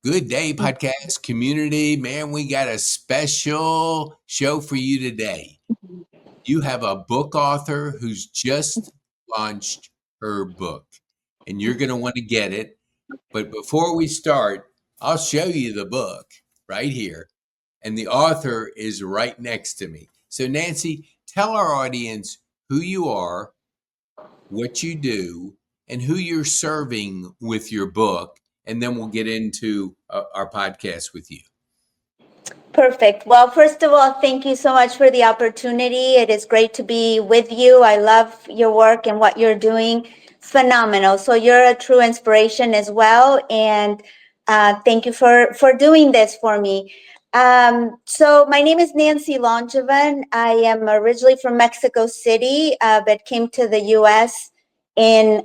Good day, podcast community. Man, we got a special show for you today. You have a book author who's just launched her book, and you're going to want to get it. But before we start, I'll show you the book right here, and the author is right next to me. So, Nancy, tell our audience who you are, what you do, and who you're serving with your book, and then we'll get into our podcast with you. Perfect. Well, first of all, thank you so much for the opportunity. It is great to be with you. I love your work and what you're doing. Phenomenal. So you're a true inspiration as well. And thank you for doing this for me. So my name is Nancy Langevin. I am originally from Mexico City, but came to the U.S. in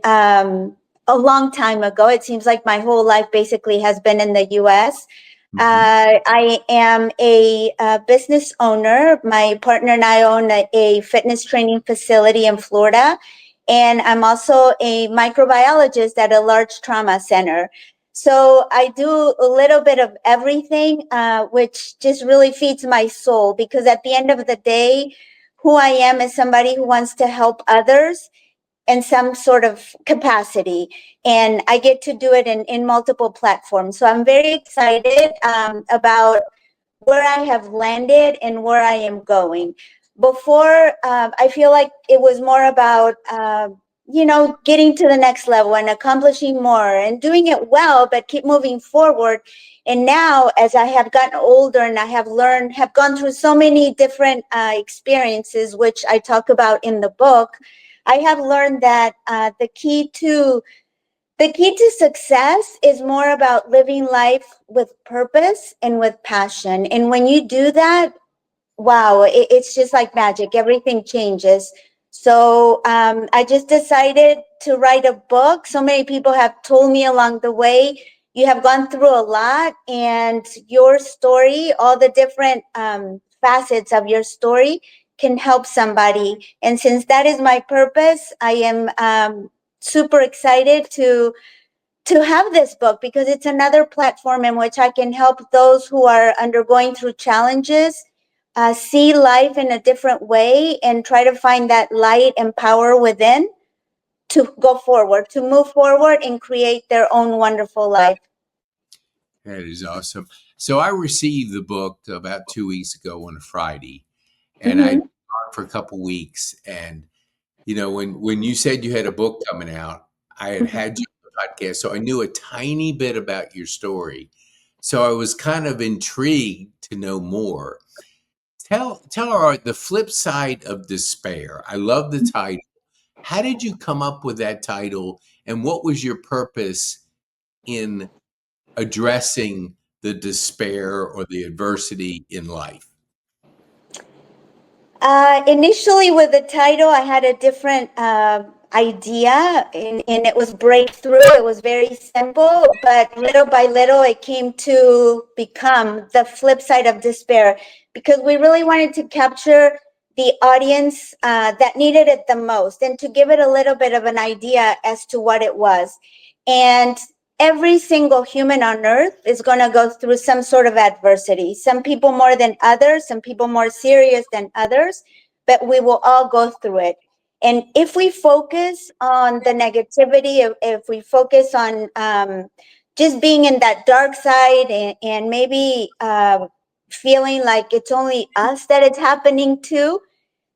a long time ago. It seems like my whole life basically has been in the U.S. I am a business owner. My partner and I own a fitness training facility in Florida. And I'm also a microbiologist at a large trauma center. So I do a little bit of everything, which just really feeds my soul, because at the end of the day, who I am is somebody who wants to help others in some sort of capacity. And I get to do it in multiple platforms. So I'm very excited about where I have landed and where I am going. Before, I feel like it was more about, getting to the next level and accomplishing more and doing it well, but keep moving forward. And now, as I have gotten older and I have gone through so many different experiences, which I talk about in the book, I have learned that the key to success is more about living life with purpose and with passion. And when you do that, wow, it's just like magic. Everything changes. So I just decided to write a book. So many people have told me along the way, you have gone through a lot, and your story, all the different facets of your story can help somebody. And since that is my purpose, I am super excited to have this book, because it's another platform in which I can help those who are undergoing through challenges see life in a different way and try to find that light and power within to go forward, to move forward and create their own wonderful life. That is awesome. So I received the book about 2 weeks ago on a Friday, and I'd gone for a couple weeks. And when you said you had a book coming out, I had you on the podcast, so I knew a tiny bit about your story. So I was kind of intrigued to know more. Tell the flip side of despair. I love the title. How did you come up with that title, and what was your purpose in addressing the despair or the adversity in life? Initially, with the title, I had a different idea, and it was breakthrough. It was very simple, but little by little, it came to become the flip side of despair, because we really wanted to capture the audience that needed it the most, and to give it a little bit of an idea as to what it was. And every single human on earth is going to go through some sort of adversity. Some people more than others, some people more serious than others, but we will all go through it. And if we focus on the negativity, if we focus on just being in that dark side, and maybe feeling like it's only us that it's happening to,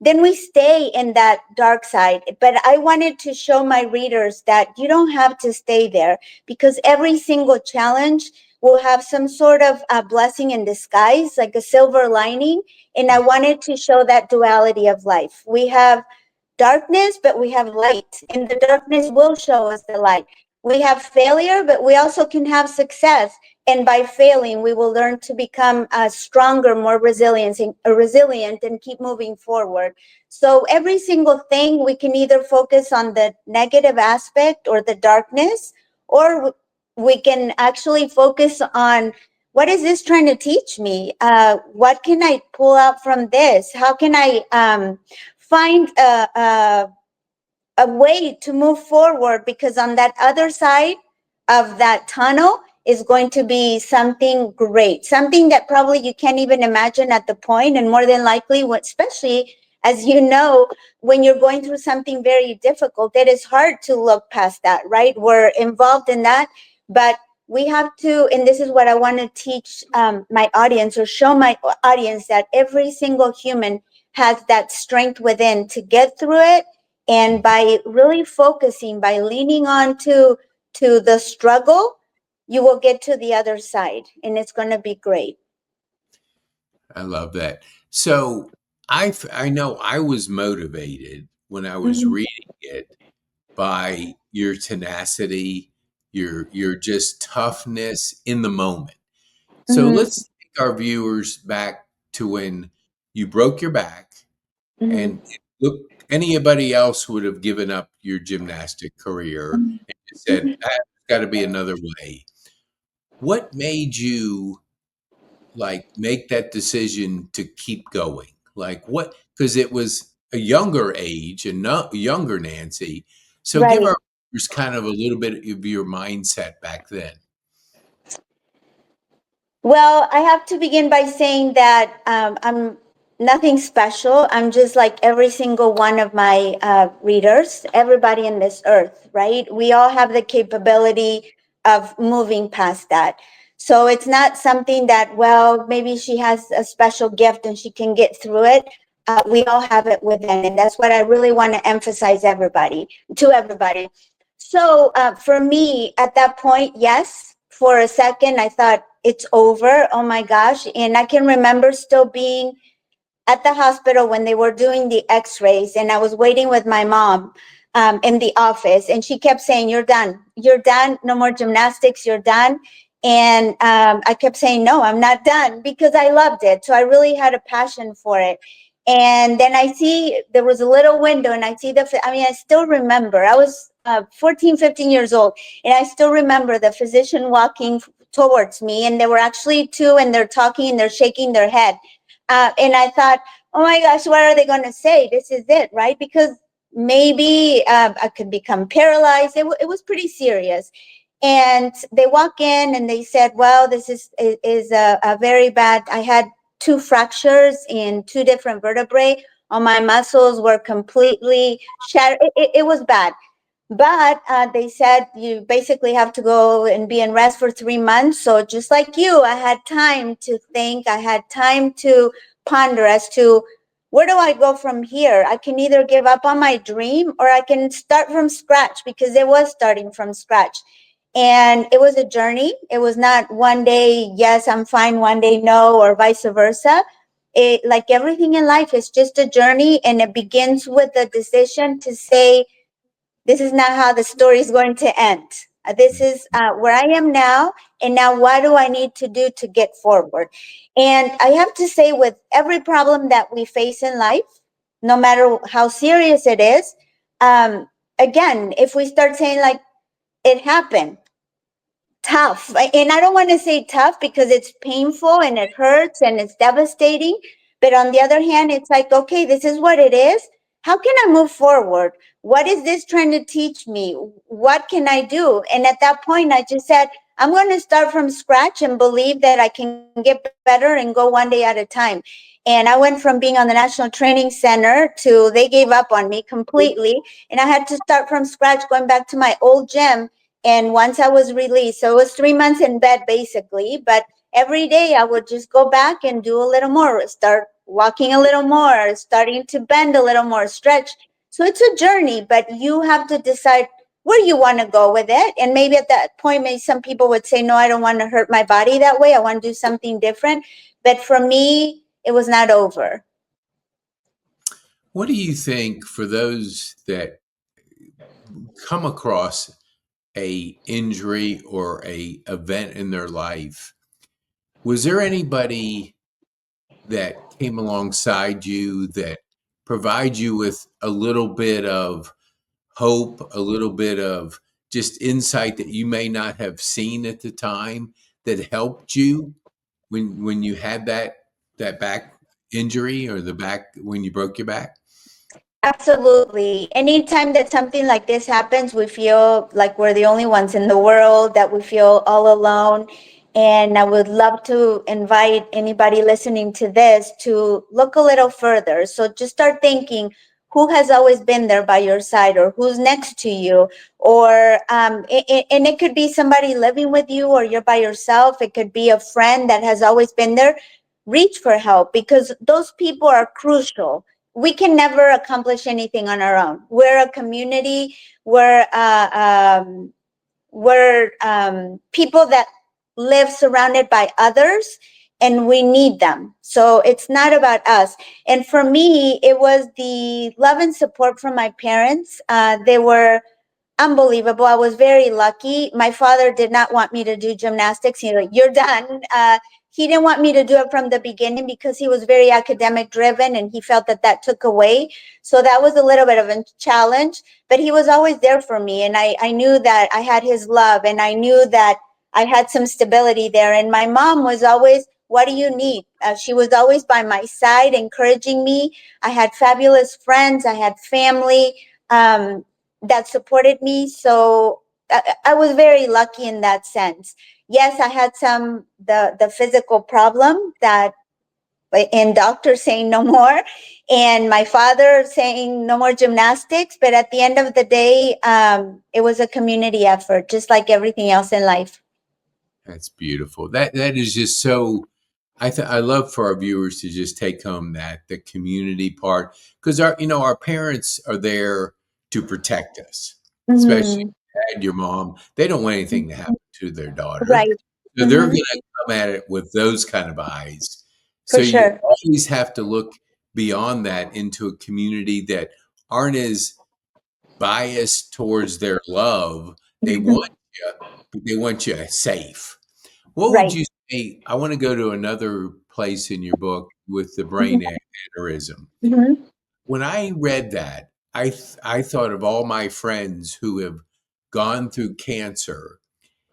then we stay in that dark side. But I wanted to show my readers that you don't have to stay there, because every single challenge will have some sort of blessing in disguise, like a silver lining. And I wanted to show that duality of life. We have darkness, but we have light, and the darkness will show us the light. We have failure, but we also can have success. And by failing, we will learn to become stronger, more resilient, and keep moving forward. So every single thing, we can either focus on the negative aspect or the darkness, or we can actually focus on, what is this trying to teach me? What can I pull out from this? How can I find a way to move forward? Because on that other side of that tunnel is going to be something great, something that probably you can't even imagine at the point, and more than likely, especially as you know, when you're going through something very difficult, it is hard to look past that, right? We're involved in that, but we have to, and this is what I want to teach my audience, or show my audience, that every single human has that strength within to get through it. And by really focusing, by leaning on to the struggle, you will get to the other side, and it's going to be great. I love that. So I know I was motivated when I was Mhm. reading it by your tenacity, your just toughness in the moment. So Mhm. let's take our viewers back to when you broke your back, Mhm. and look, anybody else would have given up your gymnastic career and just said, Mhm. "Ah, there's got to be another way." What made you like make that decision to keep going? Like what? Because it was a younger age and not younger Nancy. So give Right. our viewers kind of a little bit of your mindset back then. Well, I have to begin by saying that I'm nothing special. I'm just like every single one of my readers, everybody in this earth, right? We all have the capability of moving past that. So it's not something that, well, maybe she has a special gift and she can get through it. We all have it within. And that's what I really want to emphasize to everybody. So for me, at that point, yes, for a second, I thought it's over. Oh my gosh. And I can remember still being at the hospital when they were doing the x-rays, and I was waiting with my mom in the office, and she kept saying, "You're done. You're done. No more gymnastics. You're done." And I kept saying, "No, I'm not done," because I loved it. So I really had a passion for it. And then I see there was a little window, and I see I mean, I still remember, I was 14, 15 years old, and I still remember the physician walking towards me, and there were actually two, and they're talking and they're shaking their head. And I thought, oh my gosh, what are they going to say? This is it, right? Because maybe I could become paralyzed. It was pretty serious. And they walk in and they said, well, this is a very bad. I had two fractures in two different vertebrae. All my muscles were completely shattered. It was bad. But they said you basically have to go and be in rest for 3 months. So just like you, I had time to think. I had time to ponder as to where do I go from here. I can either give up on my dream or I can start from scratch, because it was starting from scratch. And it was a journey. It was not one day, yes, I'm fine, one day, no, or vice versa. It, like everything in life, is just a journey, and it begins with a decision to say, this is not how the story is going to end. This is where I am now. And now, what do I need to do to get forward? And I have to say, with every problem that we face in life, no matter how serious it is, again, if we start saying, like, it happened, tough. And I don't want to say tough because it's painful and it hurts and it's devastating. But on the other hand, it's like, okay, this is what it is. How can I move forward? What is this trying to teach me? What can I do? And at that point, I just said, I'm going to start from scratch and believe that I can get better and go one day at a time. And I went from being on the National Training Center to they gave up on me completely. And I had to start from scratch, going back to my old gym. And once I was released, so it was 3 months in bed basically, but every day I would just go back and do a little more, start walking a little more, starting to bend a little more, stretch. So it's a journey, but you have to decide where you want to go with it. And maybe at that point, maybe some people would say, no, I don't want to hurt my body that way. I want to do something different. But for me, it was not over. What do you think for those that come across a injury or a event in their life? Was there anybody that came alongside you that provide you with a little bit of hope, a little bit of just insight that you may not have seen at the time that helped you when you had that back injury or the back when you broke your back? Absolutely. Anytime that something like this happens, we feel like we're the only ones in the world, that we feel all alone. And I would love to invite anybody listening to this to look a little further. So just start thinking who has always been there by your side, or who's next to you, or and it could be somebody living with you, or you're by yourself. It could be a friend that has always been there. Reach for help, because those people are crucial. We can never accomplish anything on our own. We're a community. We're people that live surrounded by others, and we need them. So it's not about us. And for me, it was the love and support from my parents. They were unbelievable. I was very lucky. My father did not want me to do gymnastics. He's like, "You're done." He didn't want me to do it from the beginning because he was very academic driven, and he felt that that took away. So that was a little bit of a challenge, but he was always there for me. And I knew that I had his love, and I knew that I had some stability there. And my mom was always, "What do you need?" She was always by my side, encouraging me. I had fabulous friends. I had family. That supported me. So I was very lucky in that sense. Yes, I had the physical problem that, and doctors saying no more, and my father saying no more gymnastics. But at the end of the day, it was a community effort, just like everything else in life. That's beautiful. That is just so. I love for our viewers to just take home that the community part, because our parents are there to protect us, especially Mm-hmm. your dad, your mom. They don't want anything to happen to their daughter, Right. so they're Mm-hmm. going to come at it with those kind of eyes. So For you sure. always have to look beyond that into a community that aren't as biased towards their love. They want you, but they want you safe. What would Right. you say? I want to go to another place in your book with the brain Mm-hmm. aneurysm. Mm-hmm. When I read that, I thought of all my friends who have gone through cancer,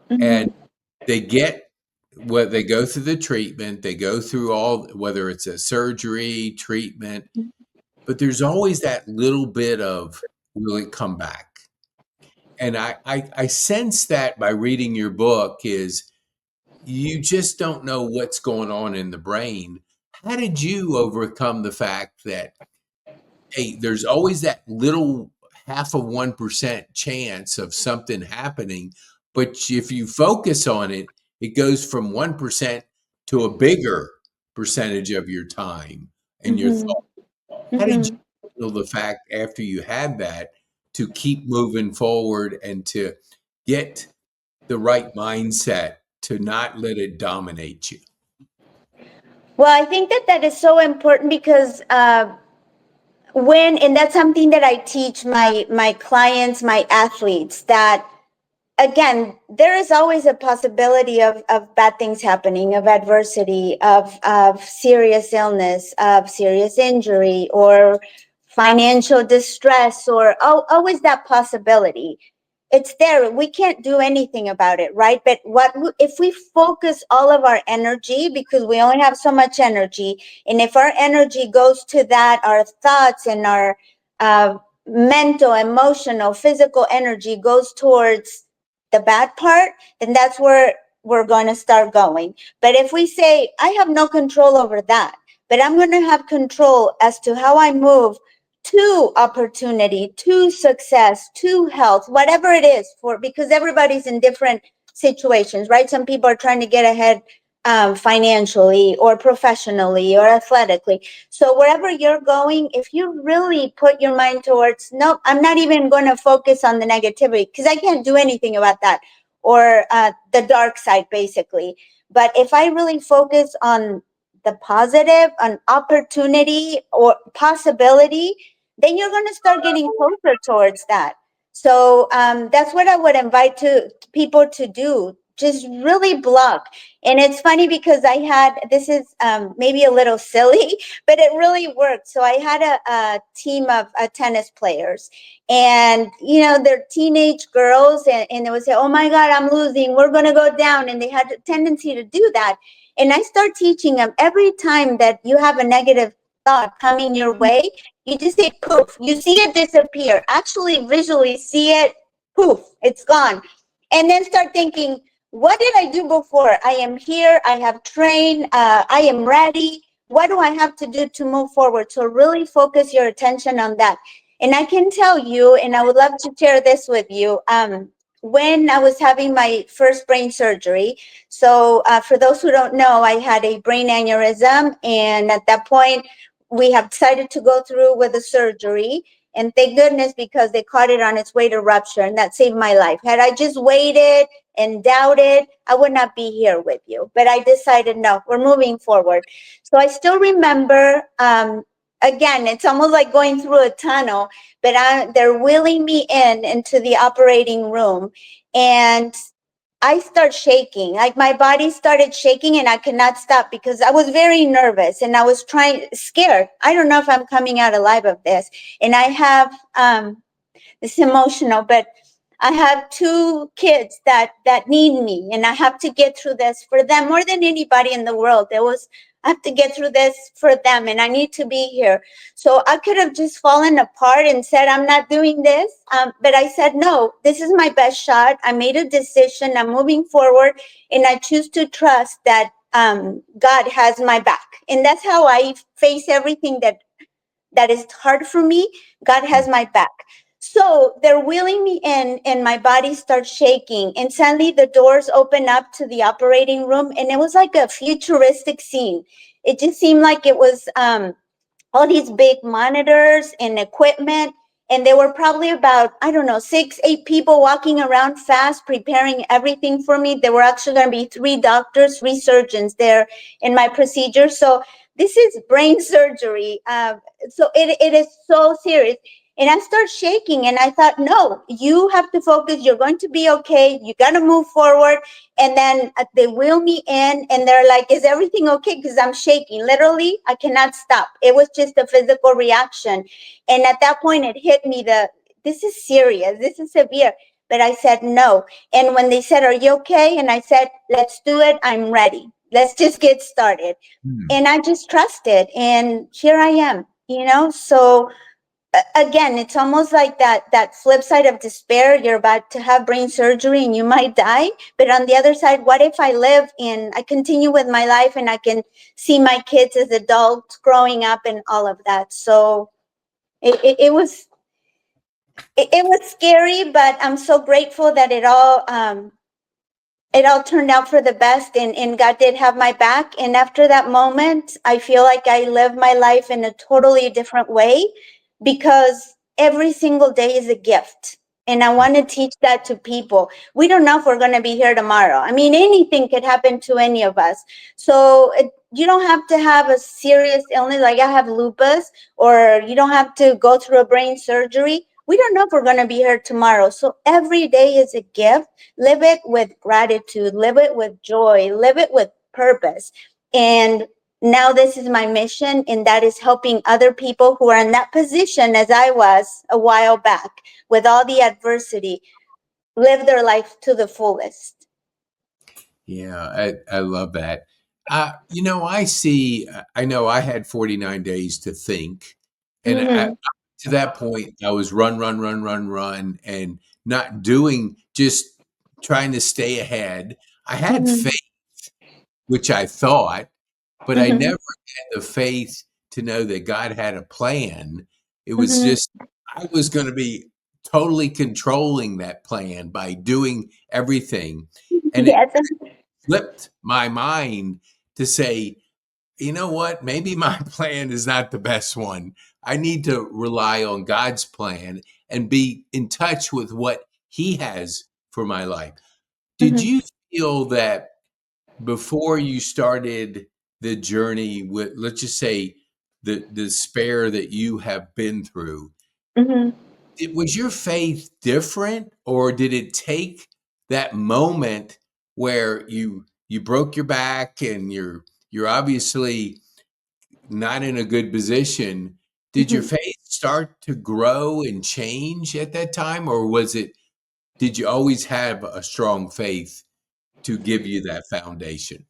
and Mm-hmm. they get what they go through the treatment, they go through all, whether it's a surgery, treatment, but there's always that little bit of, will it come back? And I sense that by reading your book is you just don't know what's going on in the brain. How did you overcome the fact that, hey, there's always that little half of 1% chance of something happening, but if you focus on it, it goes from 1% to a bigger percentage of your time and your Mm-hmm. thought. How did you Mm-hmm. handle the fact after you had that to keep moving forward and to get the right mindset to not let it dominate you? Well, I think that that is so important, because and that's something that I teach my clients, my athletes, that again, there is always a possibility of bad things happening, of adversity, of serious illness, of serious injury, or financial distress, or always that possibility. It's there. We can't do anything about it, right? But if we focus all of our energy, because we only have so much energy, and if our energy goes to that, our thoughts and our uh, mental, emotional, physical energy goes towards the bad part, then that's where we're going to start going. But if we say, "I have no control over that, but I'm going to have control as to how I move to opportunity, to success, to health," whatever it is, for because everybody's in different situations, right? Some people are trying to get ahead financially, or professionally, or athletically. So wherever you're going, if you really put your mind towards, "No, I'm not even going to focus on the negativity, because I can't do anything about that," or the dark side, basically. But if I really focus on the positive, on opportunity or possibility, then you're going to start getting closer towards that. So that's what I would invite to people to do. Just really block. And it's funny, because I had, this is maybe a little silly, but it really worked. So I had a team of tennis players, and they're teenage girls, and they would say, "Oh my God, I'm losing. We're going to go down." And they had a tendency to do that. And I start teaching them, every time that you have a negative thought coming your way, you just say poof. You see it disappear. Actually, visually see it, poof, it's gone. And then start thinking, what did I do before? I am here. I have trained. I am ready. What do I have to do to move forward? So really focus your attention on that. And I can tell you, and I would love to share this with you. When I was having my first brain surgery, so for those who don't know, I had a brain aneurysm, and at that point, we have decided to go through with the surgery. And thank goodness, because they caught it on its way to rupture, and that saved my life. Had I just waited and doubted, I would not be here with you. But I decided, no, we're moving forward. So I still remember, again, it's almost like going through a tunnel, but they're wheeling me into the operating room. And I start shaking, like my body started shaking, and I could not stop because I was very nervous and I was scared. I don't know if I'm coming out alive of this. And I have, it's emotional, but I have two kids that need me, and I have to get through this for them more than anybody in the world. I have to get through this for them, and I need to be here. So I could have just fallen apart and said, I'm not doing this. But I said, no, this is my best shot. I made a decision. I'm moving forward, and I choose to trust that God has my back. And that's how I face everything that is hard for me. God has my back. So they're wheeling me in, and my body starts shaking. And suddenly the doors open up to the operating room, and it was like a futuristic scene. It just seemed like it was all these big monitors and equipment. And there were probably about, I don't know, 6, 8 people walking around fast, preparing everything for me. There were actually going to be 3 doctors, 3 surgeons there in my procedure. So this is brain surgery. So it is so serious. And I start shaking, and I thought, no, you have to focus. You're going to be okay. You got to move forward. And then they wheel me in, and they're like, is everything okay? Because I'm shaking. Literally, I cannot stop. It was just a physical reaction. And at that point, it hit me this is serious. This is severe. But I said no. And when they said, are you okay? And I said, let's do it. I'm ready. Let's just get started. Hmm. And I just trusted. And here I am, So again, it's almost like that flip side of despair. You're about to have brain surgery and you might die, but on the other side, what if I live and I continue with my life and I can see my kids as adults growing up and all of that? So it was scary, but I'm so grateful that it all turned out for the best, and God did have my back. And after that moment, I feel like I live my life in a totally different way, because every single day is a gift. And I want to teach that to people. We don't know if we're going to be here tomorrow. I mean, anything could happen to any of us. So you don't have to have a serious illness like I have lupus, or you don't have to go through a brain surgery. We don't know if we're going to be here tomorrow. So every day is a gift. Live it with gratitude, live it with joy, live it with purpose. And now this is my mission, and that is helping other people who are in that position as I was a while back, with all the adversity, live their life to the fullest. Yeah, I love that. I know I had 49 days to think. And Mm-hmm. to that point, I was run, run, run, run, run, and not doing, just trying to stay ahead. I had Mm-hmm. faith, which I thought, but I Mm-hmm. never had the faith to know that God had a plan. It was Mm-hmm. just, I was going to be totally controlling that plan by doing everything. And it Yes. flipped my mind to say, you know what? Maybe my plan is not the best one. I need to rely on God's plan and be in touch with what He has for my life. Did Mm-hmm. you feel that before you started the journey with, let's just say, the despair that you have been through, Mm-hmm. was your faith different, or did it take that moment where you broke your back and you're obviously not in a good position? Did your Mm-hmm. faith start to grow and change at that time, or did you always have a strong faith to give you that foundation?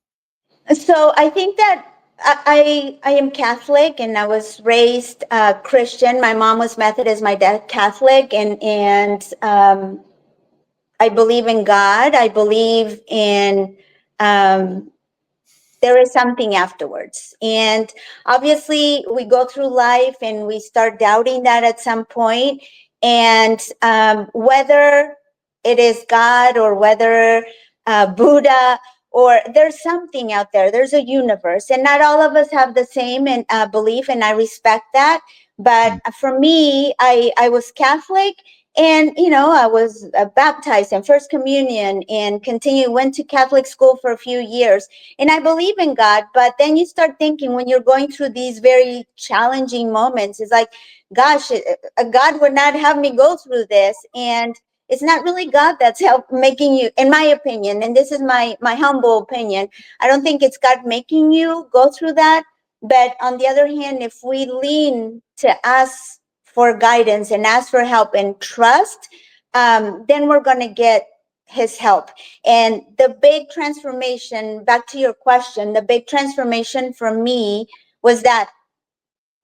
So I think that I am Catholic, and I was raised Christian. My mom was Methodist, my dad Catholic, and I believe in God. I believe in um, there is something afterwards. And obviously, we go through life and we start doubting that at some point. And whether it is God or whether Buddha, or there's something out there, there's a universe. And not all of us have the same belief, and I respect that. But Mm. for me, I was Catholic, and I was baptized in first communion and went to Catholic school for a few years, and I believe in God. But then you start thinking, when you're going through these very challenging moments, it's like, gosh, God would not have me go through this. And it's not really God that's making you, in my opinion, and this is my humble opinion. I don't think it's God making you go through that. But on the other hand, if we lean to ask for guidance and ask for help and trust, then we're going to get his help. And the big transformation, back to your question, the big transformation for me was that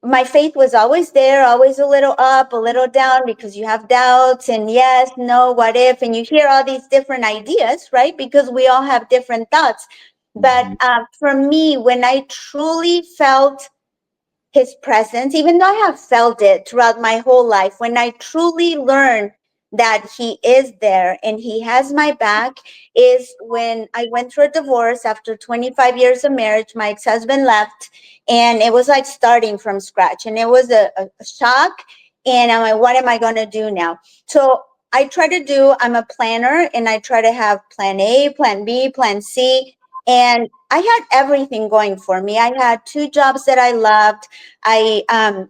my faith was always there, always a little up, a little down, because you have doubts and yes, no, what if, and you hear all these different ideas, right? Because we all have different thoughts. But Mhm. for me, when I truly felt his presence, even though I have felt it throughout my whole life, when I truly learned that he is there and he has my back, is when I went through a divorce after 25 years of marriage. My ex-husband left, and it was like starting from scratch, and it was a shock. And I'm like, what am I going to do now? So I try to do, I'm a planner, and I try to have plan A, plan B, plan C. And I had everything going for me. I had two jobs that I loved.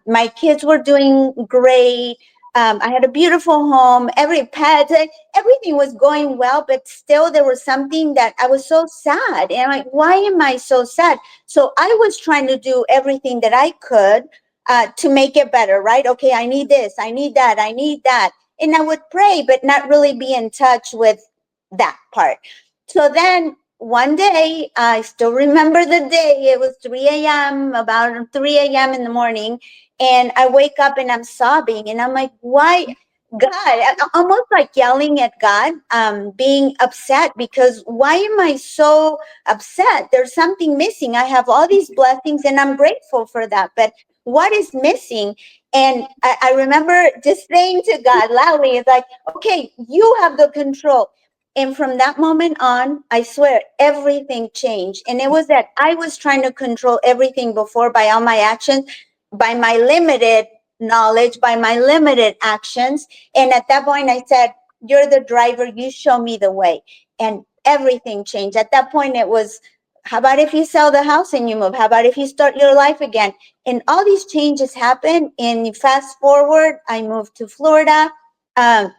My kids were doing great. I had a beautiful home, every pet, everything was going well, but still there was something that I was so sad. And I'm like, why am I so sad? So I was trying to do everything that I could to make it better, right? Okay, I need this, I need that, I need that. And I would pray, but not really be in touch with that part. So then one day, I still remember the day, it was 3 a.m., about 3 a.m. in the morning, and I wake up and I'm sobbing, and I'm like, why? God, almost like yelling at God, being upset, because why am I so upset? There's something missing. I have all these blessings and I'm grateful for that, but what is missing? And I remember just saying to God loudly, it's like, okay, you have the control. And from that moment on, I swear everything changed. And it was that I was trying to control everything before by all my actions, by my limited knowledge, by my limited actions. And at that point, I said, you're the driver, you show me the way. And everything changed. At that point, it was, how about if you sell the house and you move? How about if you start your life again? And all these changes happen. And fast forward, I moved to Florida. Um,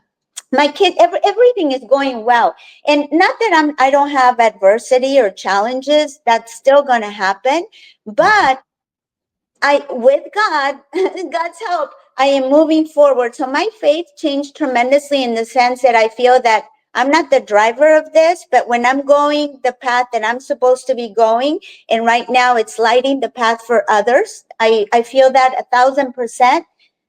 my kid, everything is going well. And not that I don't have adversity or challenges, that's still going to happen. Mhm. But I, with God, God's help, I am moving forward. So my faith changed tremendously, in the sense that I feel that I'm not the driver of this, but when I'm going the path that I'm supposed to be going, and right now it's lighting the path for others, I feel that 1,000%,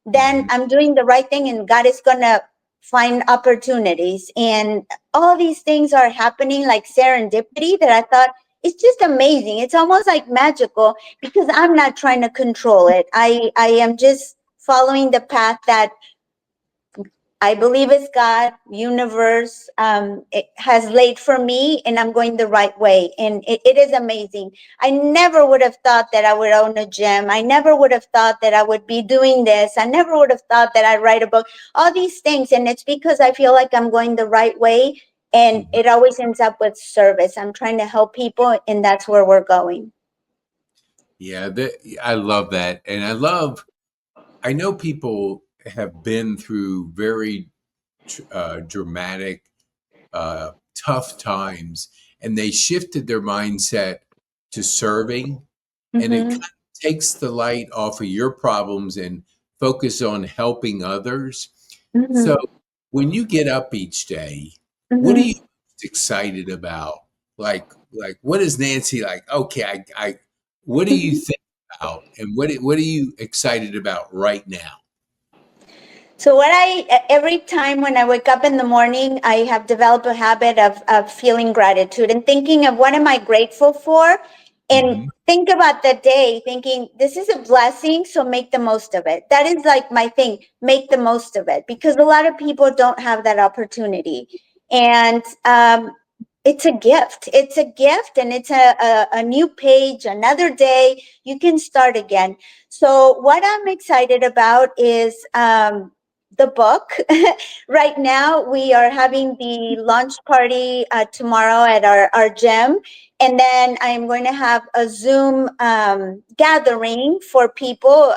then Mhm. I'm doing the right thing, and God is going to find opportunities. And all these things are happening like serendipity, that I thought, it's just amazing. It's almost like magical, because I'm not trying to control it. I am just following the path that I believe is God, universe, it has laid for me, and I'm going the right way. And it is amazing. I never would have thought that I would own a gym. I never would have thought that I would be doing this. I never would have thought that I'd write a book, all these things. And it's because I feel like I'm going the right way. And Mhm. it always ends up with service. I'm trying to help people, and that's where we're going. Yeah, I love that. And I know people have been through very dramatic, tough times, and they shifted their mindset to serving, and it Mm-hmm. kind of takes the light off of your problems and focus on helping others. So Mm-hmm. when you get up each day, what are you Mm-hmm. most excited about? Like what is Nancy like? Okay, I what do you think about, and what are you excited about right now? So every time when I wake up in the morning, I have developed a habit of feeling gratitude and thinking of what am I grateful for, and Hmm. think about the day thinking this is a blessing, so make the most of it. That is like my thing, make the most of it, because a lot of people don't have that opportunity. And it's a gift. It's a gift, and it's a new page, another day. You can start again. So, what I'm excited about is the book. Right now, we are having the launch party tomorrow at our gym. And then I am going to have a Zoom gathering for people.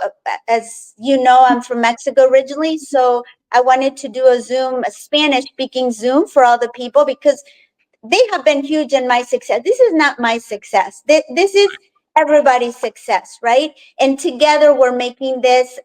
As you know, I'm from Mexico originally. So I wanted to do a Zoom, a Spanish speaking Zoom for all the people, because they have been huge in my success. This is not my success. This is everybody's success, right? And together we're making this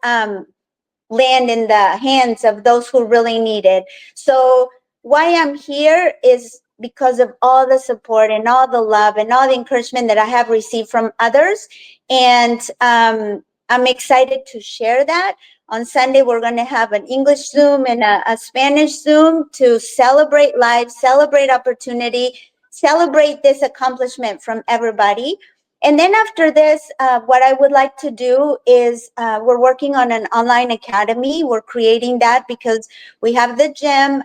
land in the hands of those who really need it. So why I'm here is because of all the support and all the love and all the encouragement that I have received from others. And I'm excited to share that. On Sunday, we're going to have an English Zoom and a Spanish Zoom to celebrate life, celebrate opportunity, celebrate this accomplishment from everybody. And then after this, what I would like to do is we're working on an online academy. We're creating that because we have the gym.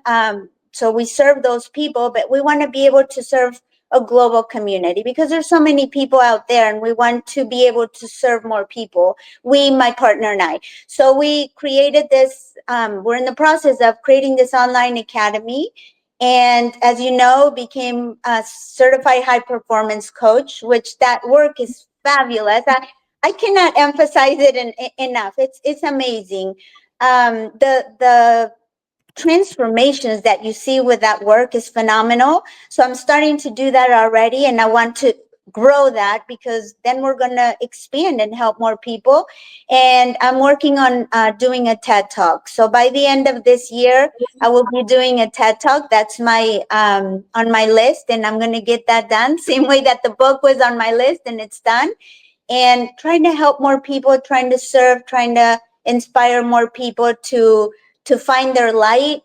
So we serve those people, but we want to be able to serve a global community because there's so many people out there, and we want to be able to serve more people. We, my partner and I. So we created this, we're in the process of creating this online academy, and as you know, became a certified high performance coach, which that work is fabulous. I cannot emphasize it enough. It's amazing. The transformations that you see with that work is phenomenal. So I'm starting to do that already, and I want to grow that because then we're going to expand and help more people. And I'm working on doing a TED Talk. So by the end of this year, I will be doing a TED Talk. That's my on my list, and I'm going to get that done. Same way that the book was on my list, and it's done. And trying to help more people, trying to serve, trying to inspire more people to find their light,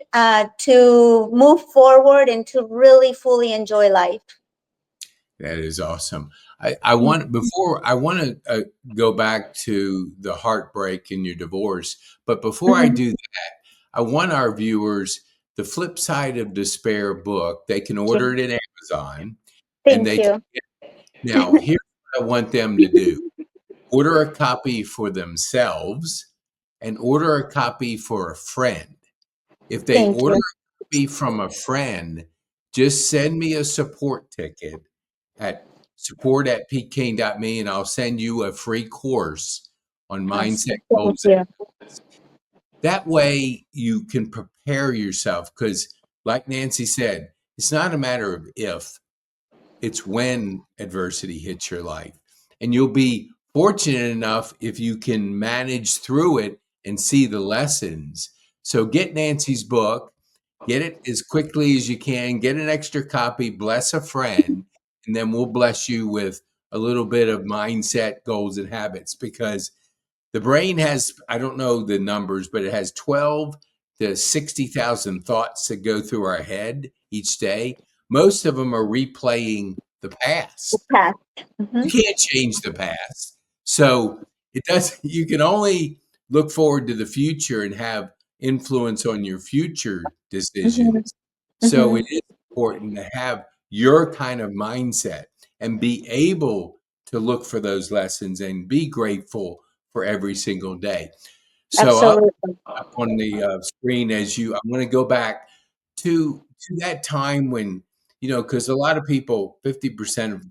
to move forward, and to really fully enjoy life. That is awesome. I want before I want to go back to the heartbreak in your divorce, but before I Mhm. do that, I want our viewers the flip side of despair book. They can Okay. order it at Amazon, and Thank they can you. now here's what I want them to do: order a copy for themselves, and order a copy for a friend. If they Thank order you. a copy from a friend, just send me a support ticket at support@pkane.me, and I'll send you a free course on mindset Awesome. Thank goals. you. That way you can prepare yourself because, like Nancy said, it's not a matter of if, it's when adversity hits your life. And you'll be fortunate enough if you can manage through it and see the lessons. So get Nancy's book, get it as quickly as you can, get an extra copy, bless a friend, and then we'll bless you with a little bit of mindset, goals, and habits because the brain has, I don't know the numbers, but it has 12 to 60,000 thoughts that go through our head each day. Most of them are replaying the The past. past. Hmm. You can't change the past. So it does, you can only look forward to the future and have influence on your future Hmm. decisions. So Hmm. it is important to have your kind of mindset and be able to look for those lessons and be grateful for every single day. So Absolutely. up on the screen as you, I want to go back to that time when, because a lot of people, 50%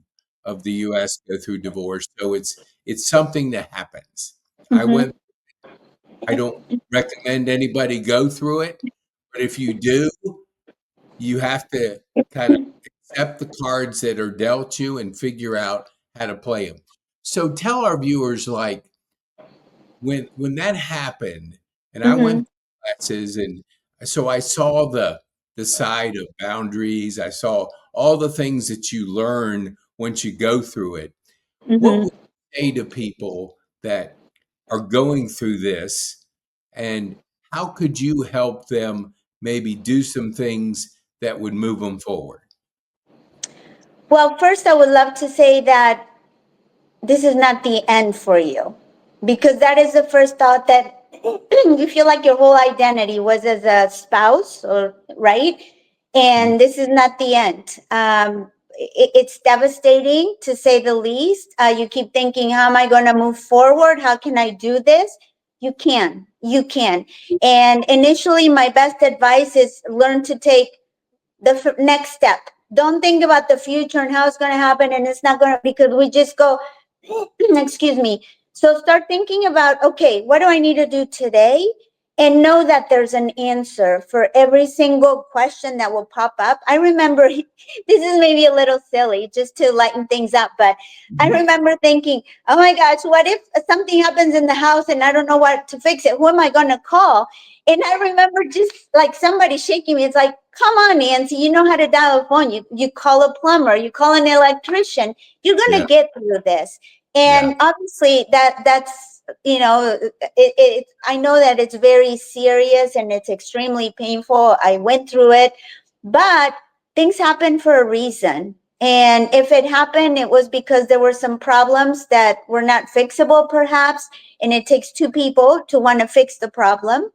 of the US go through divorce. So it's something that happens. Hmm. I don't recommend anybody go through it, but if you do, you have to kind of accept the cards that are dealt you and figure out how to play them. So tell our viewers, like, when that happened, and I went Hmm. through classes, and so I saw the side of boundaries. I saw all the things that you learn once you go through it. What Hmm. would say to people that are going through this, and how could you help them maybe do some things that would move them forward? Well, first, I would love to say that this is not the end for you, because that is the first thought, that you feel like your whole identity was as a spouse, or right, Mm. and this is not the end. It's devastating, to say the least. You keep thinking, how am I going to move forward? How can I do this? You can. And initially, my best advice is learn to take the next step. Don't think about the future and how it's going to happen, and it's not going to, because we just go, excuse me. So start thinking about, okay, what do I need to do today? And know that there's an answer for every single question that will pop up. I remember, this is maybe a little silly, just to lighten things up, but I Mhm. remember thinking, oh my gosh, what if something happens in the house and I don't know what to fix it? Who am I going to call? And I remember just like somebody shaking me. It's like, come on, Nancy, you know how to dial a phone. You call a plumber, you call an electrician. You're going Yeah, to get through this. yeah. And obviously that's, I know that it's very serious and it's extremely painful. I went through it, but things happen for a reason. And if it happened, it was because there were some problems that were not fixable, perhaps. And it takes two people to want to fix the problem.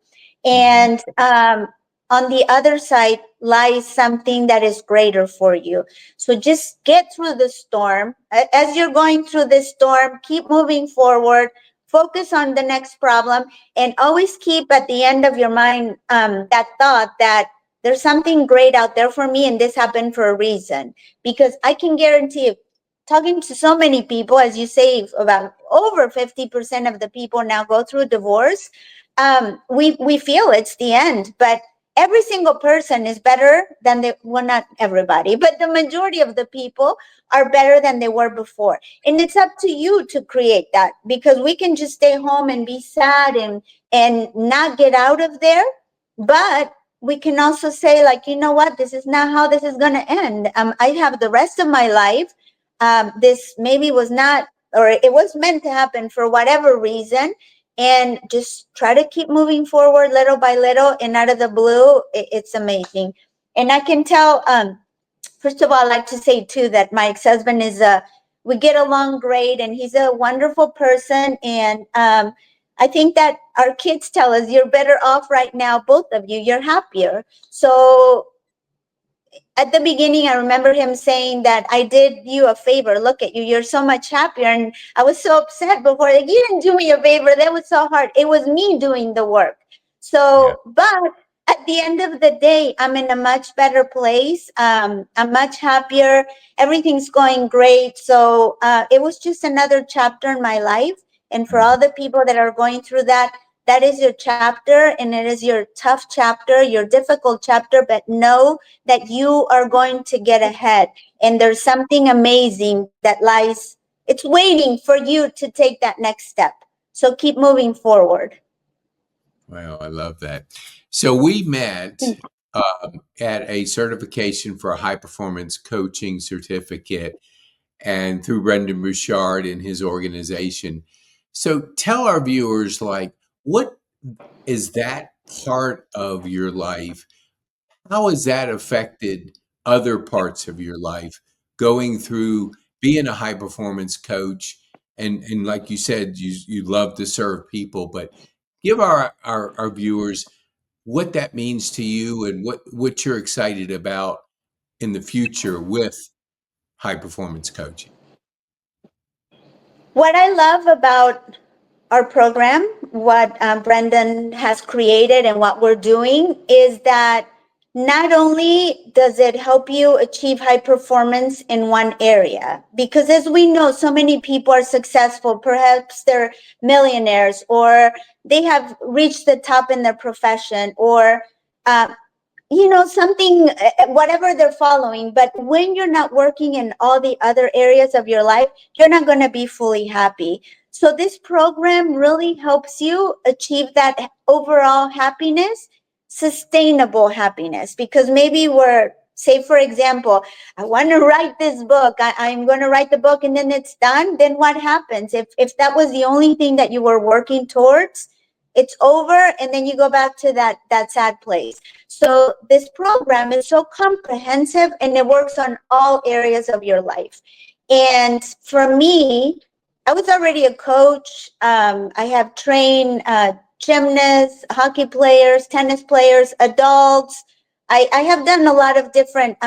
Mhm. And on the other side lies something that is greater for you. So just get through the storm. As you're going through this storm, keep moving forward, focus on the next problem, and always keep at the end of your mind that thought that there's something great out there for me, and this happened for a reason. Because I can guarantee you, talking to so many people, as you say, about over 50% of the people now go through divorce. We feel it's the end, but every single person is better than they, well, not everybody, but the majority of the people are better than they were before. And it's up to you to create that, because we can just stay home and be sad and not get out of there. But we can also say, like, you know what, this is not how this is going to end. I have the rest of my life. This maybe was not, or it was meant to happen for whatever reason, and just try to keep moving forward little by little. And out of the blue, it's amazing. And I can tell, first of all, I like to say too that my ex-husband is we get along great, and he's a wonderful person. And I think that our kids tell us, you're better off right now, both of you, you're happier. So at the beginning, I remember him saying that I did you a favor. Look at you. You're so much happier. And I was so upset before. Like, you didn't do me a favor. That was so hard. It was me doing the work. Yeah. So, but at the end of the day, I'm in a much better place. I'm much happier. Everything's going great. So it was just another chapter in my life. And for all Mhm. the people that are going through that, that is your chapter, and it is your tough chapter, your difficult chapter. But know that you are going to get ahead, and there's something amazing that lies, it's waiting for you to take that next step. So keep moving forward. Well, I love that. So we met at a certification for a high performance coaching certificate, and through Brendan Bouchard and his organization. So tell our viewers, like, what is that part of your life? How has that affected other parts of your life, going through being a high performance coach? And like you said, you love to serve people, but give our viewers what that means to you, and what you're excited about in the future with high performance coaching. What I love about our program, what Brendan has created and what we're doing, is that not only does it help you achieve high performance in one area, because as we know, so many people are successful, perhaps they're millionaires, or they have reached the top in their profession, or uh, something, whatever they're following. But when you're not working in all the other areas of your life, you're not going to be fully happy. So this program really helps you achieve that overall happiness, sustainable happiness, because maybe we're say, for example, I want to write this book. I'm going to write the book and then it's done. Then what happens? If that was the only thing that you were working towards, it's over. And then you go back to that sad place. So this program is so comprehensive and it works on all areas of your life. And for me, I was already a coach. I have trained gymnasts, hockey players, tennis players, adults. I have done a lot of different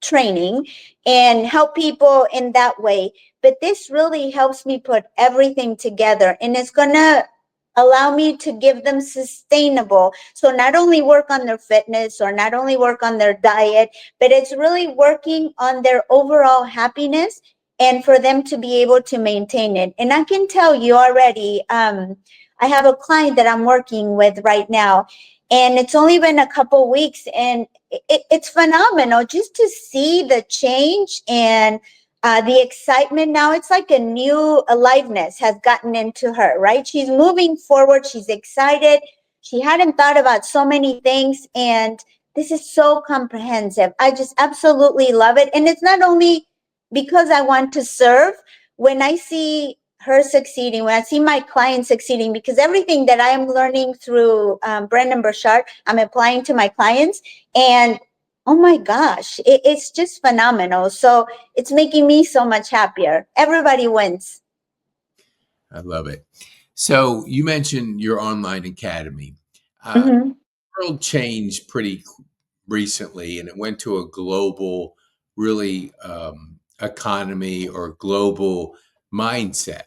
training and help people in that way. But this really helps me put everything together, and it's going to allow me to give them sustainable. So not only work on their fitness or not only work on their diet, but it's really working on their overall happiness and for them to be able to maintain it. And I can tell you already, I have a client that I'm working with right now, and it's only been a couple weeks, and it's phenomenal just to see the change and the excitement. Now it's like a new aliveness has gotten into her, right? She's moving forward. She's excited. She hadn't thought about so many things, and this is so comprehensive. I just absolutely love it. And it's not only because I want to serve. When I see her succeeding, when I see my clients succeeding, because everything that I am learning through Brendan Burchard, I'm applying to my clients, and oh my gosh, it's just phenomenal. So it's making me so much happier. Everybody wins. I love it. So you mentioned your online academy. Mm-hmm. The world changed pretty recently, and it went to a global, really economy or global mindset.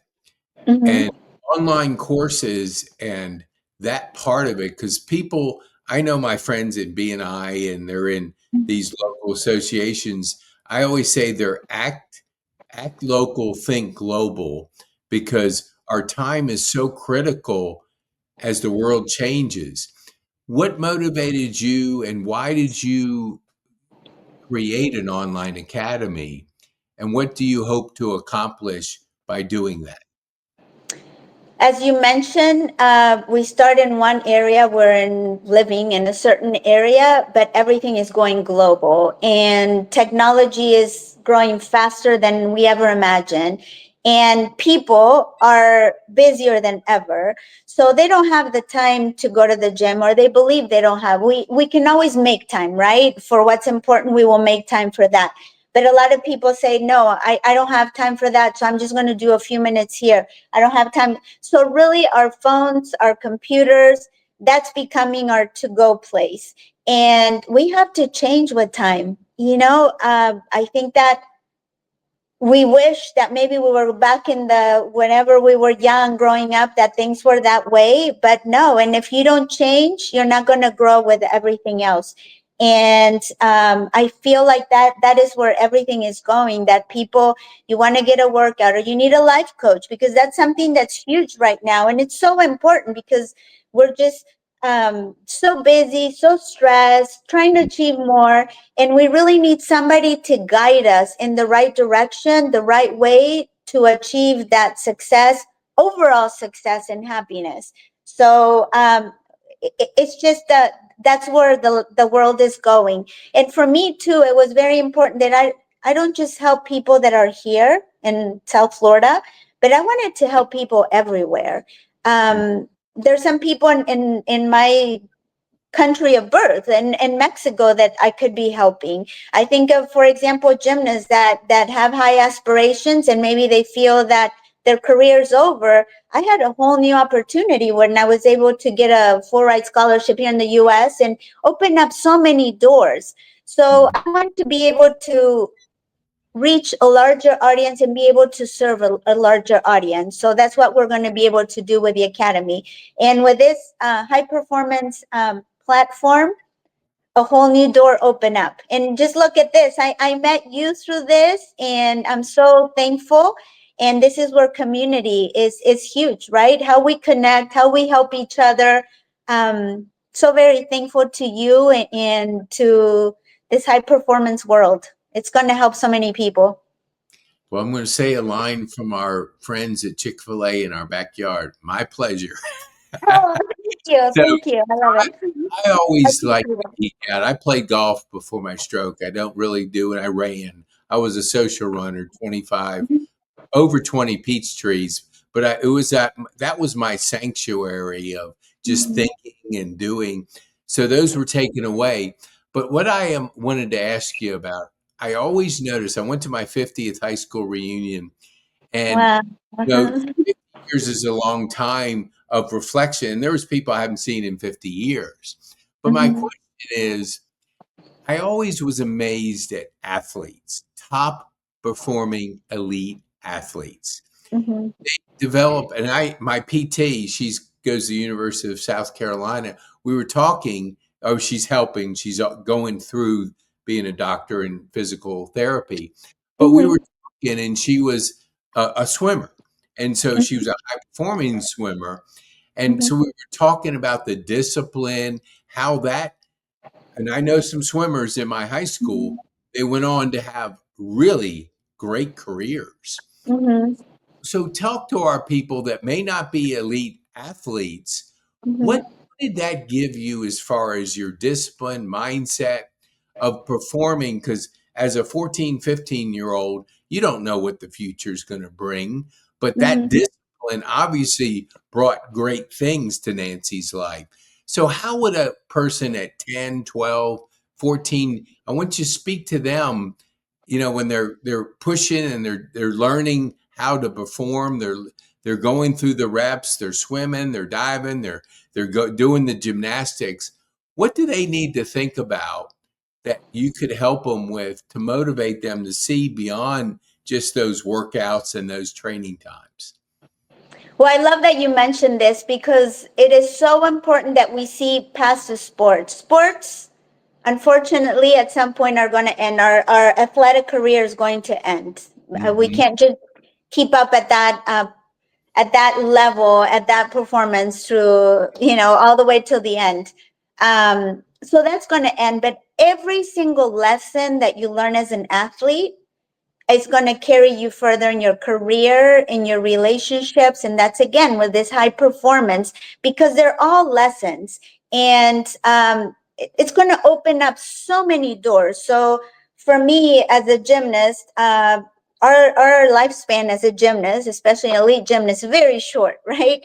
Mm-hmm. And online courses and that part of it, because people, I know my friends in BNI and they're in these local associations. I always say they're act local, think global, because our time is so critical as the world changes. What motivated you and why did you create an online academy? And what do you hope to accomplish by doing that? As you mentioned, we start in one area. We're living in a certain area, but everything is going global, and technology is growing faster than we ever imagined. And people are busier than ever, so they don't have the time to go to the gym, or they believe they don't have. We can always make time, right? For what's important, we will make time for that. But a lot of people say, no, I don't have time for that, so I'm just going to do a few minutes here. I don't have time. So really our phones, our computers, that's becoming our to-go place. And we have to change with time. I think that we wish that maybe we were back in whenever we were young growing up, that things were that way, but no. And if you don't change, you're not going to grow with everything else. And I feel like that is where everything is going, that people, you want to get a workout or you need a life coach, because that's something that's huge right now. And it's so important because we're just so busy, so stressed, trying to achieve more, and we really need somebody to guide us in the right direction, the right way to achieve that success, overall success and happiness. So it's just that's where the world is going. And for me too, it was very important that I don't just help people that are here in South Florida, but I wanted to help people everywhere. There's some people in my country of birth and Mexico that I could be helping. I think of, for example, gymnasts that have high aspirations and maybe they feel that their career's over. I had a whole new opportunity when I was able to get a full ride scholarship here in the US and open up so many doors. So I want to be able to reach a larger audience and be able to serve a larger audience. So that's what we're going to be able to do with the Academy. And with this high performance platform, a whole new door open up. And just look at this. I met you through this, and I'm so thankful. And this is where community is huge, right? How we connect, how we help each other. So very thankful to you and to this high performance world. It's going to help so many people. Well, I'm going to say a line from our friends at Chick-fil-A in our backyard. My pleasure. you. So Thank you. I love I, it. I I always like appreciate to eat out. I played golf before my stroke. I don't really do it. I ran. I was a social runner, 25 it. over 20 peach trees, but it was that was my sanctuary of just Mhm. thinking and doing. So those were taken away. But what I am wanted to ask you about, I always noticed I went to my 50th high school reunion, and Wow. you know, Uh-huh. 50 years is a long time of reflection. And there was people I haven't seen in 50 years. But my Mhm. question is, I always was amazed at athletes, top performing elite athletes Mhm. develop. And my PT, she's goes to the University of South Carolina. We were talking. Oh, she's helping. She's going through being a doctor in physical therapy. But we were Mhm. talking, and she was a swimmer, and so she was Mhm. a high performing swimmer. And Mhm. so we were talking about the discipline, how that. And I know some swimmers in my high school. They went on to have really great careers. Mhm. So talk to our people that may not be elite athletes. What Mhm. did that give you as far as your discipline, mindset of performing? Because as a 14, 15-year old, you don't know what the future is going to bring. But that Mhm. discipline obviously brought great things to Nancy's life. So how would a person at 10, 12, 14? I want you to speak to them, when they're pushing and they're learning how to perform. They're going through the reps, they're swimming, they're diving, doing the gymnastics. What do they need to think about that you could help them with to motivate them to see beyond just those workouts and those training times? Well, I love that you mentioned this because it is so important that we see past the sports. Sports, unfortunately, at some point are going to end. Our athletic career is going to end. We Hmm. can't just keep up at that level, at that performance through, all the way till the end. So that's going to end. But every single lesson that you learn as an athlete, it's going to carry you further in your career, in your relationships. And that's again with this high performance, because they're all lessons. And it's going to open up so many doors. So for me as a gymnast, our lifespan as a gymnast, especially an elite gymnast, is very short, right?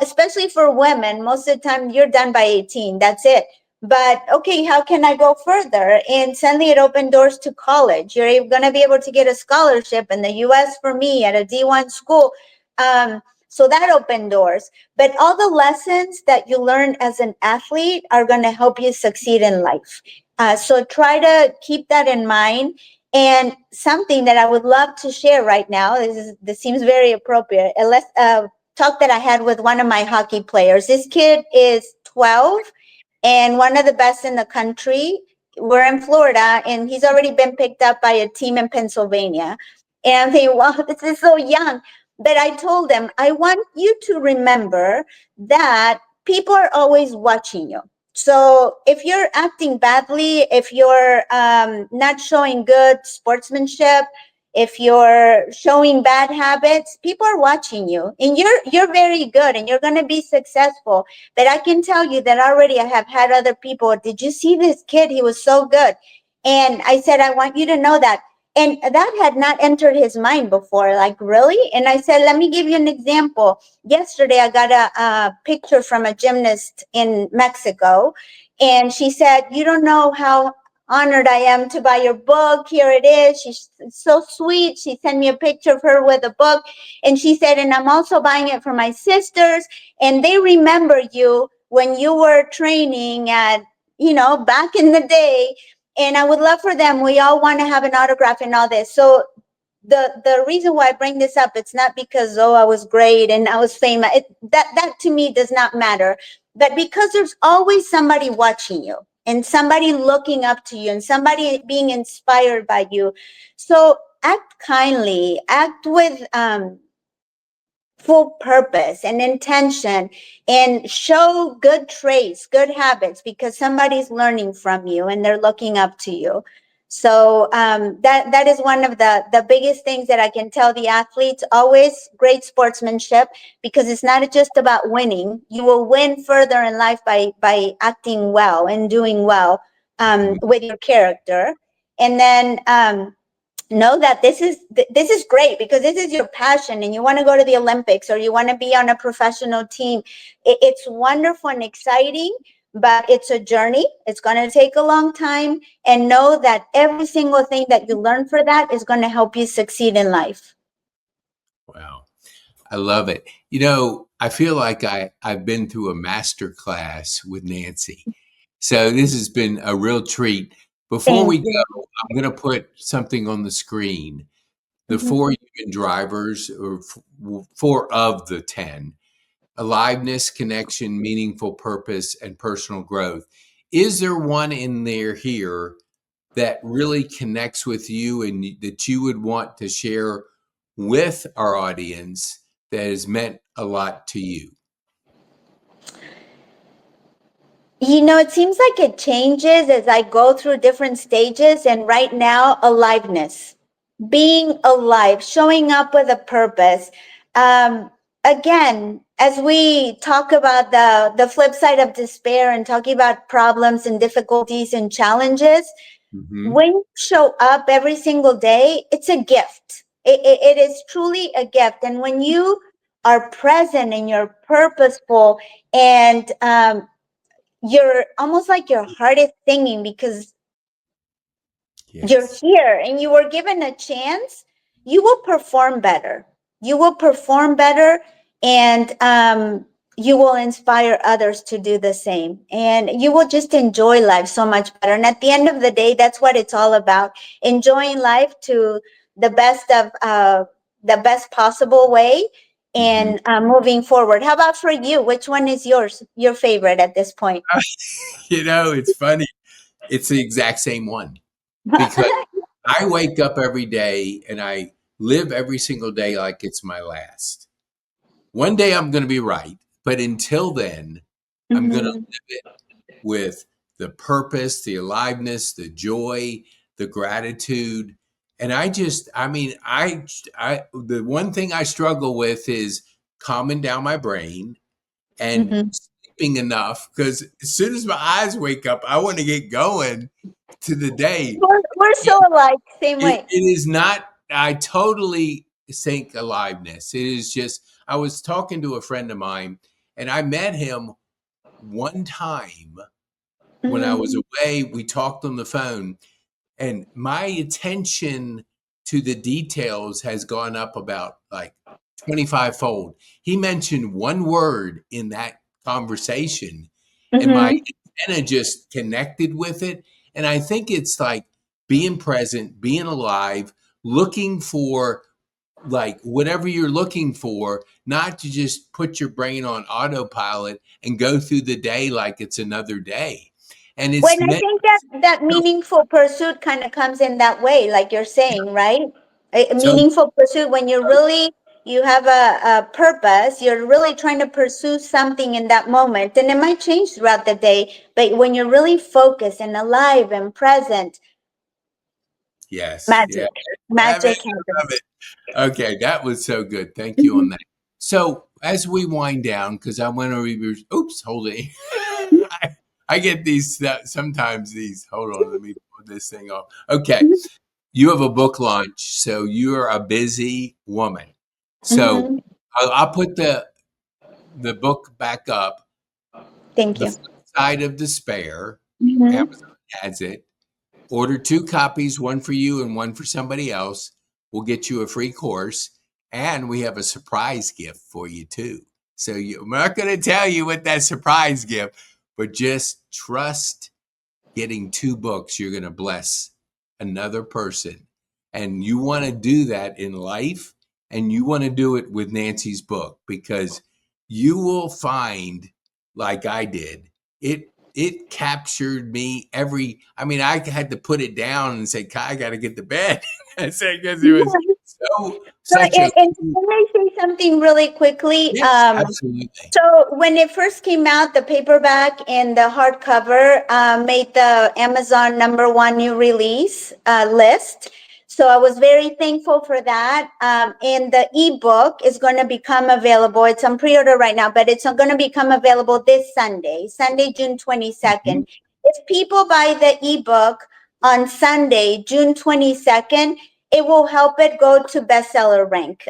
Especially for women, most of the time you're done by 18. That's it. But okay, how can I go further? And suddenly it opened doors to college. You're going to be able to get a scholarship in the US for me at a D1 school. So that opened doors. But all the lessons that you learn as an athlete are going to help you succeed in life. So try to keep that in mind. And something that I would love to share right now, this seems very appropriate. A talk that I had with one of my hockey players. This kid is 12 and one of the best in the country. We're in Florida, and he's already been picked up by a team in Pennsylvania. And they, wow, this is so young. But I told them, I want you to remember that people are always watching you. So if you're acting badly, if you're not showing good sportsmanship, if you're showing bad habits, people are watching you, and you're very good, and you're going to be successful. But I can tell you that already I have had other people, did you see this kid? He was so good. And I said, I want you to know that. And that had not entered his mind before. Like, really? And I said, let me give you an example. Yesterday, I got a picture from a gymnast in Mexico. And she said, you don't know how honored I am to buy your book. Here it is. She's so sweet. She sent me a picture of her with a book. And she said, and I'm also buying it for my sisters, and they remember you when you were training at, back in the day. And I would love for them. We all want to have an autograph and all this. So the reason why I bring this up, it's not because, oh, I was great and I was famous. That to me does not matter. But because there's always somebody watching you and somebody looking up to you and somebody being inspired by you. So act kindly, act with full purpose and intention, and show good traits, good habits, because somebody's learning from you and they're looking up to you. So that is one of the biggest things that I can tell the athletes. Always great sportsmanship, because it's not just about winning. You will win further in life by acting well and doing well Mhm. with your character. And then know that this is great, because this is your passion and you want to go to the Olympics or you want to be on a professional team. It's wonderful and exciting, but it's a journey. It's going to take a long time, and know that every single thing that you learn for that is going to help you succeed in life. Wow. I love it. You know, I feel like I've been through a master class with Nancy. So this has been a real treat. Before Thank we you. go, I'm going to put something on the screen. The Mhm. four human drivers, or four of the 10: aliveness, connection, meaningful purpose, and personal growth. Is there one in there here that really connects with you and that you would want to share with our audience that has meant a lot to you? It seems like it changes as I go through different stages. And right now, aliveness, being alive, showing up with a purpose. Um, Again, as we talk about the flip side of despair and talking about problems and difficulties and challenges, Hmm. when you show up every single day, it's a gift. It is truly a gift. And when you are present and you're purposeful, and you're almost like your heart is singing because you're Yes. here and you were given a chance, you will perform better. You will perform better, and you will inspire others to do the same. And you will just enjoy life so much better. And at the end of the day, that's what it's all about: enjoying life to the best of the best possible way, Hmm. and moving forward. How about for you? Which one is your favorite at this point? You know, it's funny. It's the exact same one, because I wake up every day and I live every single day like it's my last. One day I'm going to be right, but until then, I'm going to Mhm. live it with the purpose, the aliveness, the joy, the gratitude. And I mean, the one thing I struggle with is calming down my brain and Mhm. sleeping enough, because as soon as my eyes wake up, I want to get going to the day. We're so alike, same way. It is not, I totally think aliveness. It is just, I was talking to a friend of mine and I met him one time when I was Mhm. away. We talked on the phone, and my attention to the details has gone up about like 25 fold. He mentioned one word in that conversation, and my Mhm. antenna just connected with it. And I think it's like being present, being alive, looking for like whatever you're looking for, not to just put your brain on autopilot and go through the day like it's another day. And it's When I meant think that meaningful pursuit kind of comes in that way, like you're saying, right? A so meaningful pursuit, when you have a purpose, you're really trying to pursue something in that moment, and it might change throughout the day. But when you're really focused and alive and present, yes, yeah, magic, have it, magic love it. happens. Okay, that was so good. Thank you on Mhm. that. So as we wind down, because I want to review. Oops, hold it. I get these sometimes. These. Hold on, let me put this thing off. Okay, you have a book launch, so you're a busy woman. So Mhm. I'll put the book back up. Thank The you. Flip Side of Despair. Mhm. Amazon has it. Order two copies, one for you and one for somebody else. We'll get you a free course, and we have a surprise gift for you too. So I'm not going to tell you what that surprise gift, but just trust getting two books. You're going to bless another person, and you want to do that in life, and you want to do it with Nancy's book, because you will find, like I did, it captured me every. I mean, I had to put it down and say, "Kai, I got to get to bed." I said, because it was. So So, such a and let me say something really quickly. yes, absolutely. So when it first came out, the paperback and the hardcover made the Amazon #1 new release list. So I was very thankful for that. And the ebook is going to become available. It's on pre-order right now, but it's going to become available this Sunday, Sunday, June 22nd. Mhm. If people buy the ebook on Sunday, June 22nd, it will help it go to bestseller rank.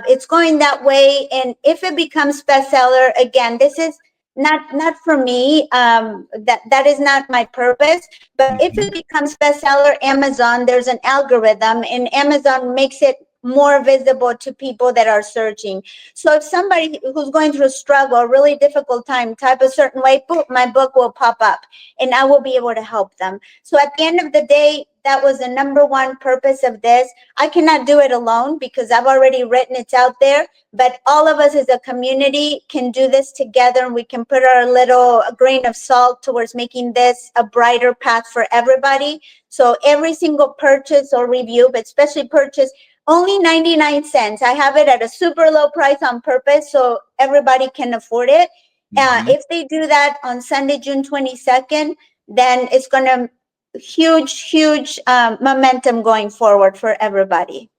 It's going that way, and if it becomes bestseller, again, this is not for me. That is not my purpose. But if Mhm. it becomes bestseller, Amazon, there's an algorithm, and Amazon makes it more visible to people that are searching. So if somebody who's going through a struggle, a really difficult time, type a certain way, boom, my book will pop up, and I will be able to help them. So at the end of the day, that was the #1 purpose of this. I cannot do it alone because I've already written it's out there, but all of us as a community can do this together, and we can put our little grain of salt towards making this a brighter path for everybody. So every single purchase or review, but especially purchase, only 99 cents. I have it at a super low price on purpose so everybody can afford it. Mhm. If they do that on Sunday, June 22nd, then it's going to huge momentum going forward for everybody.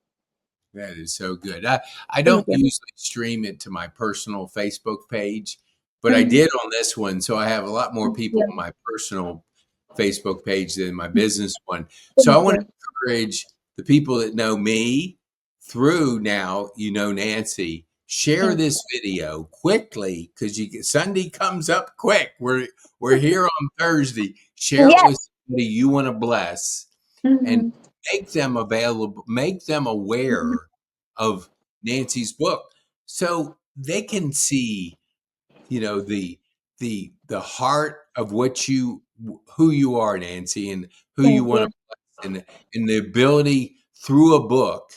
That is so good. I Thank don't you. usually stream it to my personal Facebook page, but I Mhm. did on this one. So I have a lot more Thank people you. on my personal Facebook page than my business one. So I Thank want to you. encourage the people that know me through now, Nancy, share Thank this video quickly because Sunday comes up quick. We're here on Thursday. you. Share it with Yes. somebody you want to bless and Mhm. make them available, make them Mhm. aware of Nancy's book so they can see, the heart of what who you are, Nancy, and who you Thank want to you. bless, and the ability through a book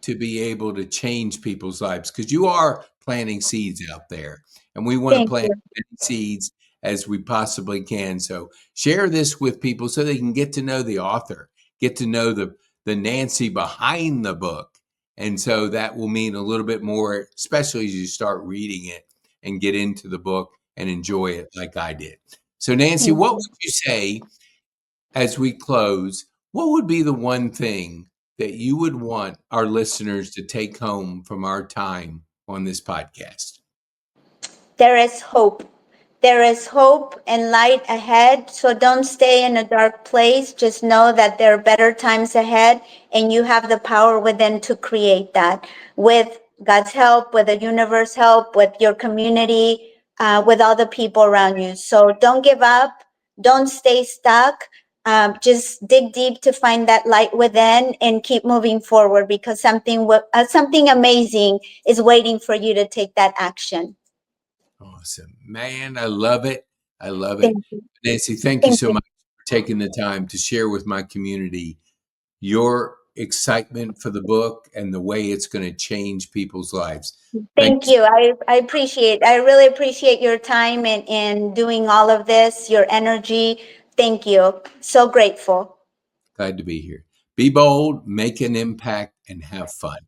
to be able to change people's lives because you are planting seeds out there and we want to Thank plant you. as many seeds as we possibly can. So share this with people so they can get to know the author, get to know the Nancy behind the book. And so that will mean a little bit more, especially as you start reading it and get into the book and enjoy it like I did. So Nancy, Thank what you. would you say as we close, what would be the one thing that you would want our listeners to take home from our time on this podcast? There is hope. There is hope and light ahead. So don't stay in a dark place. Just know that there are better times ahead, and you have the power within to create that with God's help, with the universe help, with your community, with all the people around you. So don't give up. Don't stay stuck. Just dig deep to find that light within and keep moving forward because something amazing is waiting for you to take that action. Awesome. Man, I love it. I love it. Thank you. Nancy, thank you Thank so you. much for taking the time to share with my community your excitement for the book and the way it's going to change people's lives. Thank Thank you. you. I really appreciate your time and doing all of this, your energy. Thank you. So grateful. Glad to be here. Be bold, make an impact, and have fun.